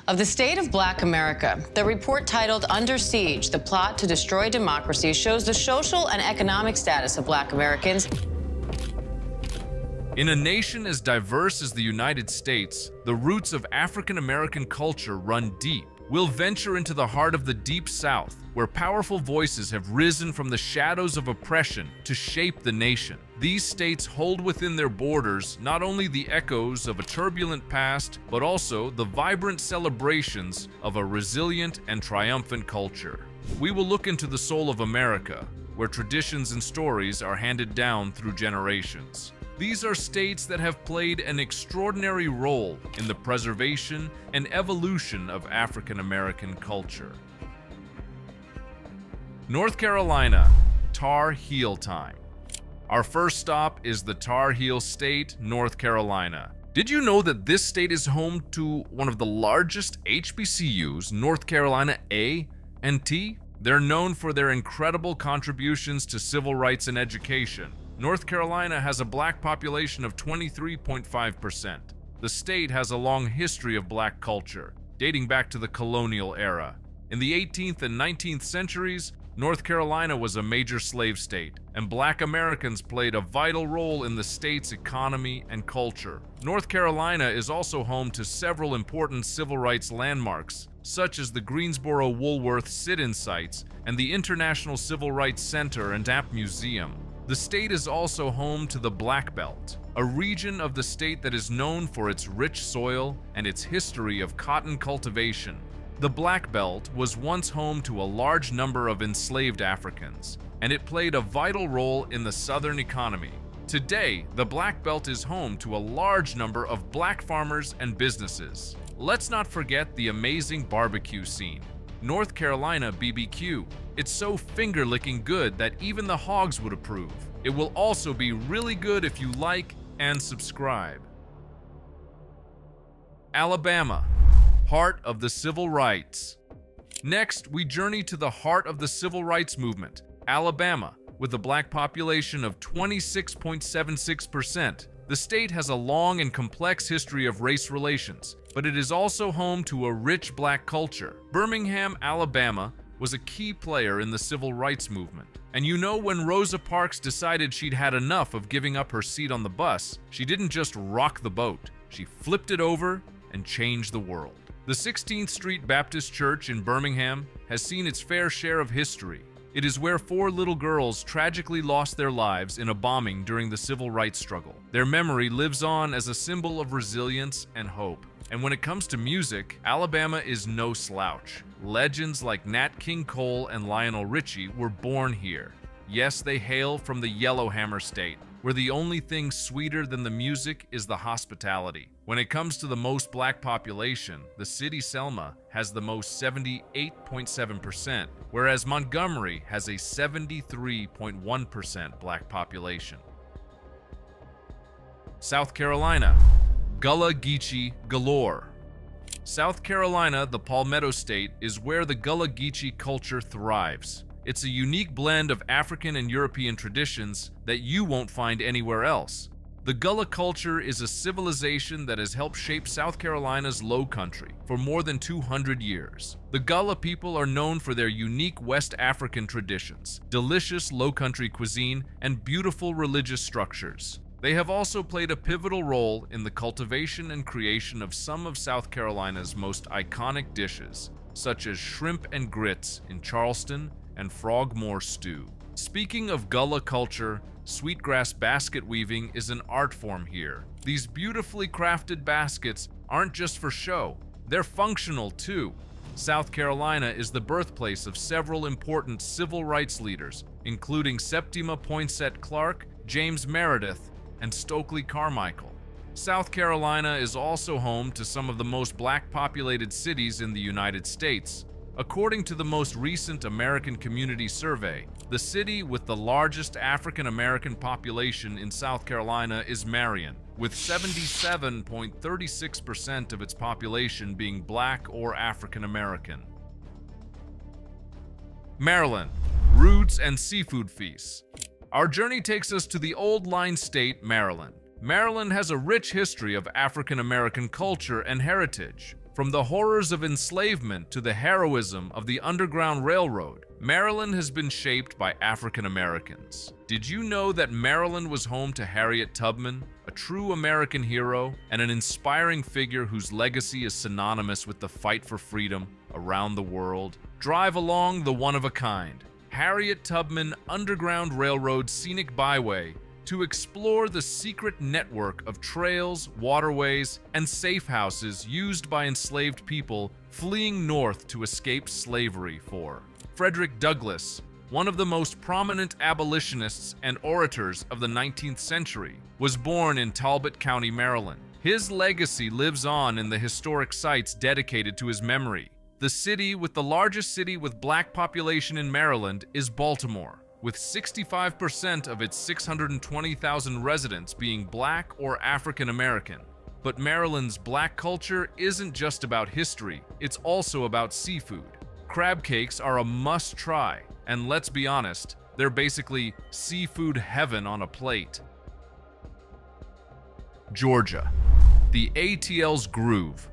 of the state of Black America. The report titled Under Siege, The Plot to Destroy Democracy shows the social and economic status of Black Americans. In a nation as diverse as the United States, the roots of African American culture run deep. We'll venture into the heart of the Deep South, where powerful voices have risen from the shadows of oppression to shape the nation. These states hold within their borders not only the echoes of a turbulent past, but also the vibrant celebrations of a resilient and triumphant culture. We will look into the soul of America, where traditions and stories are handed down through generations. These are states that have played an extraordinary role in the preservation and evolution of African American culture. North Carolina, Tar Heel time. Our first stop is the Tar Heel State, North Carolina. Did you know that this state is home to one of the largest HBCUs, North Carolina A and T? They're known for their incredible contributions to civil rights and education. North Carolina has a black population of 23.5%. The state has a long history of black culture, dating back to the colonial era. In the 18th and 19th centuries, North Carolina was a major slave state, and black Americans played a vital role in the state's economy and culture. North Carolina is also home to several important civil rights landmarks, such as the Greensboro-Woolworth sit-in sites and the International Civil Rights Center and App Museum. The state is also home to the Black Belt, a region of the state that is known for its rich soil and its history of cotton cultivation. The Black Belt was once home to a large number of enslaved Africans, and it played a vital role in the Southern economy. Today, the Black Belt is home to a large number of black farmers and businesses. Let's not forget the amazing barbecue scene. North Carolina BBQ. It's so finger-licking good that even the hogs would approve. It will also be really good if you like and subscribe. Alabama, heart of the civil rights. Next, we journey to the heart of the civil rights movement, Alabama, with a black population of 26.76%. The state has a long and complex history of race relations, but it is also home to a rich black culture. Birmingham, Alabama, was a key player in the civil rights movement. And you know, when Rosa Parks decided she'd had enough of giving up her seat on the bus, she didn't just rock the boat, she flipped it over and changed the world. The 16th Street Baptist Church in Birmingham has seen its fair share of history. It is where 4 little girls tragically lost their lives in a bombing during the civil rights struggle. Their memory lives on as a symbol of resilience and hope. And when it comes to music, Alabama is no slouch. Legends like Nat King Cole and Lionel Richie were born here. Yes, they hail from the Yellowhammer State, where the only thing sweeter than the music is the hospitality. When it comes to the most black population, the city Selma has the most 78.7%, whereas Montgomery has a 73.1% black population. South Carolina, Gullah, Geechee, Galore. South Carolina, the Palmetto State, is where the Gullah Geechee culture thrives. It's a unique blend of African and European traditions that you won't find anywhere else. The Gullah culture is a civilization that has helped shape South Carolina's Low Country for more than 200 years. The Gullah people are known for their unique West African traditions, delicious Low Country cuisine, and beautiful religious structures. They have also played a pivotal role in the cultivation and creation of some of South Carolina's most iconic dishes, such as shrimp and grits in Charleston and frogmore stew. Speaking of Gullah culture, sweetgrass basket weaving is an art form here. These beautifully crafted baskets aren't just for show, they're functional too. South Carolina is the birthplace of several important civil rights leaders, including Septima Poinsett Clark, James Meredith, and Stokely Carmichael. South Carolina is also home to some of the most black-populated cities in the United States. According to the most recent American Community Survey, the city with the largest African American population in South Carolina is Marion, with 77.36% of its population being black or African American. Maryland, roots and seafood feasts. Our journey takes us to the Old Line State, Maryland. Maryland has a rich history of African American culture and heritage. From the horrors of enslavement to the heroism of the Underground Railroad, Maryland has been shaped by African Americans. Did you know that Maryland was home to Harriet Tubman, a true American hero and an inspiring figure whose legacy is synonymous with the fight for freedom around the world? Drive along the one-of-a-kind Harriet Tubman Underground Railroad Scenic Byway to explore the secret network of trails, waterways, and safe houses used by enslaved people fleeing north to escape slavery for. Frederick Douglass, one of the most prominent abolitionists and orators of the 19th century, was born in Talbot County, Maryland. His legacy lives on in the historic sites dedicated to his memory. The largest city with black population in Maryland is Baltimore, with 65% of its 620,000 residents being black or African American. But Maryland's black culture isn't just about history, it's also about seafood. Crab cakes are a must-try, and let's be honest, they're basically seafood heaven on a plate. Georgia, the ATL's groove.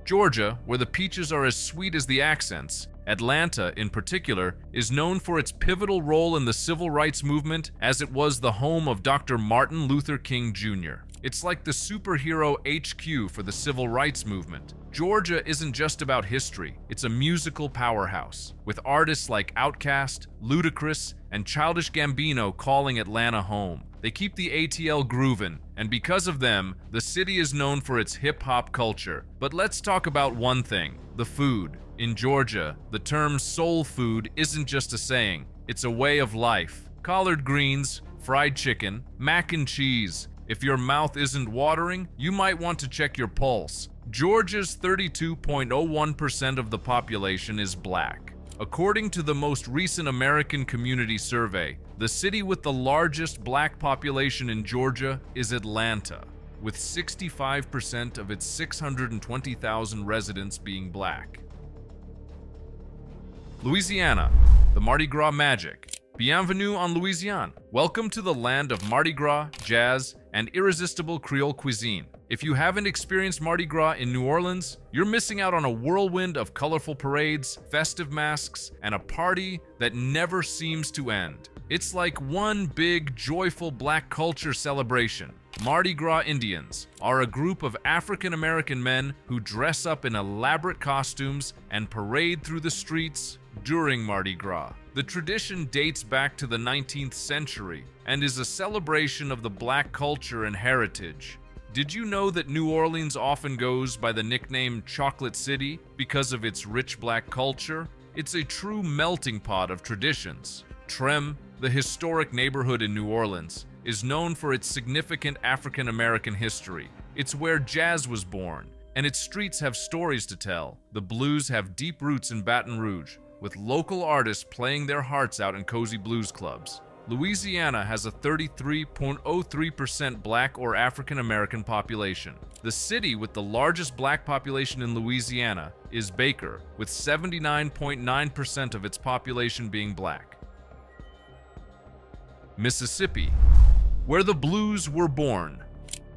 Georgia, where the peaches are as sweet as the accents, Atlanta, in particular, is known for its pivotal role in the civil rights movement as it was the home of Dr. Martin Luther King Jr. It's like the superhero HQ for the civil rights movement. Georgia isn't just about history, it's a musical powerhouse, with artists like Outkast, Ludacris, and Childish Gambino calling Atlanta home. They keep the ATL groovin', and because of them, the city is known for its hip-hop culture. But let's talk about one thing, the food. In Georgia, the term soul food isn't just a saying, it's a way of life. Collard greens, fried chicken, mac and cheese. If your mouth isn't watering, you might want to check your pulse. Georgia's 32.01% of the population is black. According to the most recent American Community Survey, the city with the largest black population in Georgia is Atlanta, with 65% of its 620,000 residents being black. Louisiana, the Mardi Gras magic. Bienvenue en Louisiane. Welcome to the land of Mardi Gras, jazz, and irresistible Creole cuisine. If you haven't experienced Mardi Gras in New Orleans, you're missing out on a whirlwind of colorful parades, festive masks, and a party that never seems to end. It's like one big, joyful black culture celebration. Mardi Gras Indians are a group of African-American men who dress up in elaborate costumes and parade through the streets during Mardi Gras. The tradition dates back to the 19th century and is a celebration of the black culture and heritage. Did you know that New Orleans often goes by the nickname Chocolate City because of its rich black culture? It's a true melting pot of traditions. Trem, the historic neighborhood in New Orleans, is known for its significant African-American history. It's where jazz was born, and its streets have stories to tell. The blues have deep roots in Baton Rouge, with local artists playing their hearts out in cozy blues clubs. Louisiana has a 33.03% black or African-American population. The city with the largest black population in Louisiana is Baker, with 79.9% of its population being black. Mississippi, where the blues were born.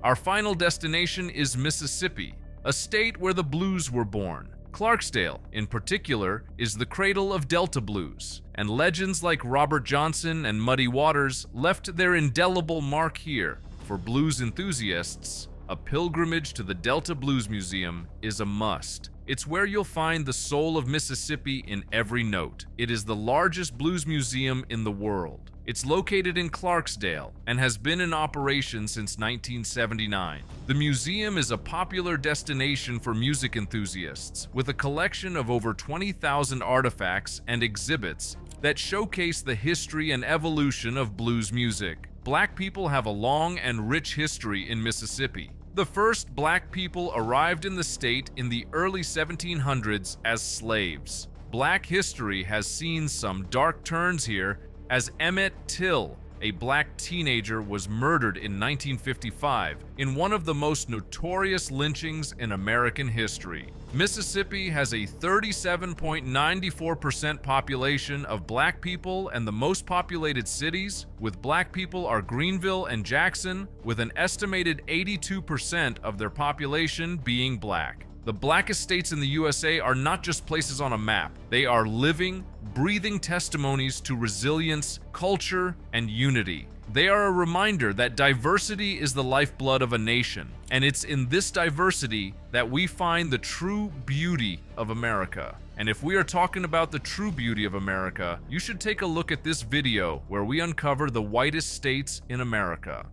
Our final destination is Mississippi, a state where the blues were born. Clarksdale, in particular, is the cradle of Delta blues, and legends like Robert Johnson and Muddy Waters left their indelible mark here. For blues enthusiasts, a pilgrimage to the Delta Blues Museum is a must. It's where you'll find the soul of Mississippi in every note. It is the largest blues museum in the world. It's located in Clarksdale and has been in operation since 1979. The museum is a popular destination for music enthusiasts, with a collection of over 20,000 artifacts and exhibits that showcase the history and evolution of blues music. Black people have a long and rich history in Mississippi. The first black people arrived in the state in the early 1700s as slaves. Black history has seen some dark turns here, as Emmett Till, a black teenager, was murdered in 1955 in one of the most notorious lynchings in American history. Mississippi has a 37.94% population of black people, and the most populated cities with black people are Greenville and Jackson, with an estimated 82% of their population being black. The blackest states in the USA are not just places on a map. They are living, breathing testimonies to resilience, culture, and unity. They are a reminder that diversity is the lifeblood of a nation, and it's in this diversity that we find the true beauty of America. And if we are talking about the true beauty of America, you should take a look at this video where we uncover the whitest states in America.